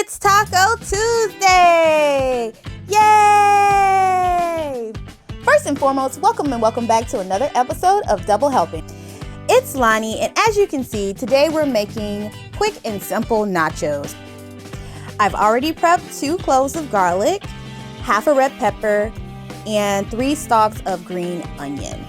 It's Taco Tuesday! Yay! First and foremost, welcome back to another episode of Double Helping. It's Lani, and as you can see, today we're making quick and simple nachos. I've already prepped 2 cloves of garlic, half a red pepper, and 3 stalks of green onion.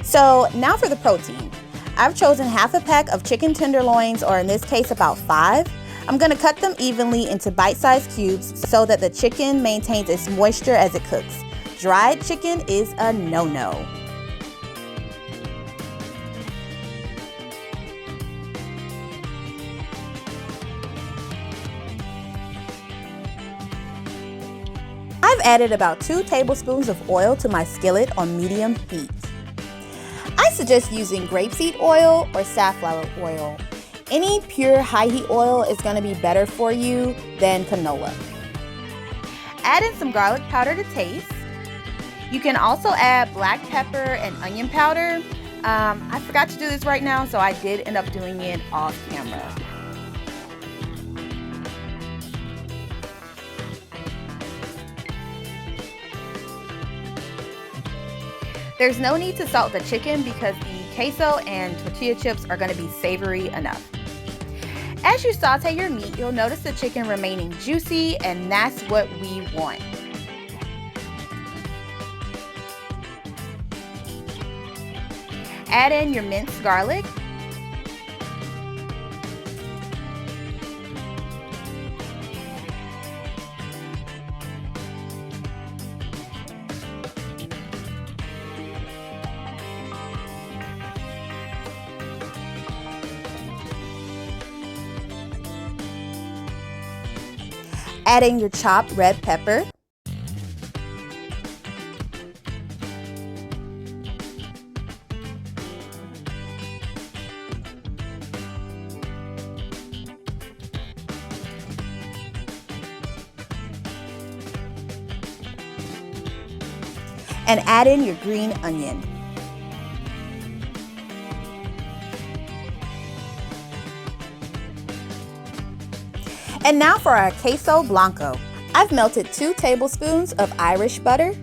So now for the protein. I've chosen half a pack of chicken tenderloins, or in this case about 5. I'm going to cut them evenly into bite-sized cubes so that the chicken maintains its moisture as it cooks. Dried chicken is a no-no. I've added about 2 tablespoons of oil to my skillet on medium heat. I suggest using grapeseed oil or safflower oil. Any pure high heat oil is going to be better for you than canola. Add in some garlic powder to taste. You can also add black pepper and onion powder. I forgot to do this right now, so I did end up doing it off camera. There's no need to salt the chicken because the queso and tortilla chips are going to be savory enough. As you saute your meat, you'll notice the chicken remaining juicy, and that's what we want. Add in your minced garlic. Add in your chopped red pepper. And add in your green onion. And now for our queso blanco. I've melted 2 tablespoons of Irish butter.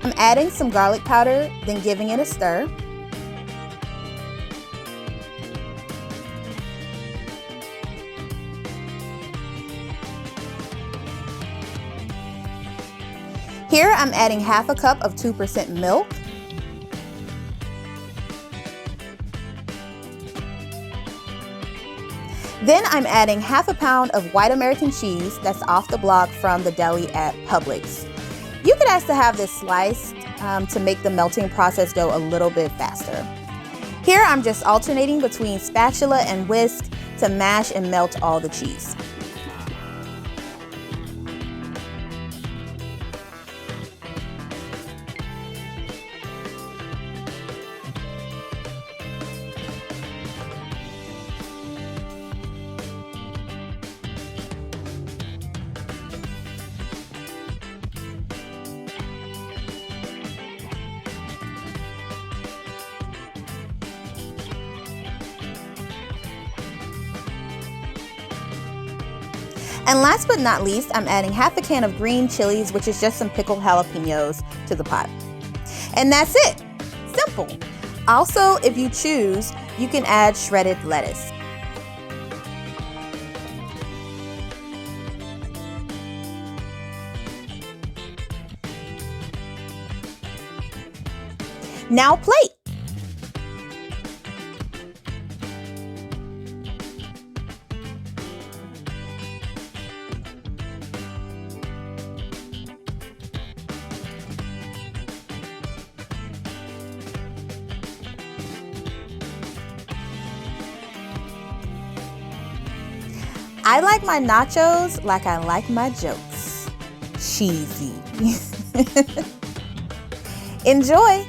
I'm adding some garlic powder, then giving it a stir. Here I'm adding half a cup of 2% milk. Then I'm adding half a pound of white American cheese that's off the block from the deli at Publix. You could ask to have this sliced to make the melting process go a little bit faster. Here I'm just alternating between spatula and whisk to mash and melt all the cheese. And last but not least, I'm adding half a can of green chilies, which is just some pickled jalapenos, to the pot. And that's it. Simple. Also, if you choose, you can add shredded lettuce. Now plate. I like my nachos like I like my jokes. Cheesy. Enjoy!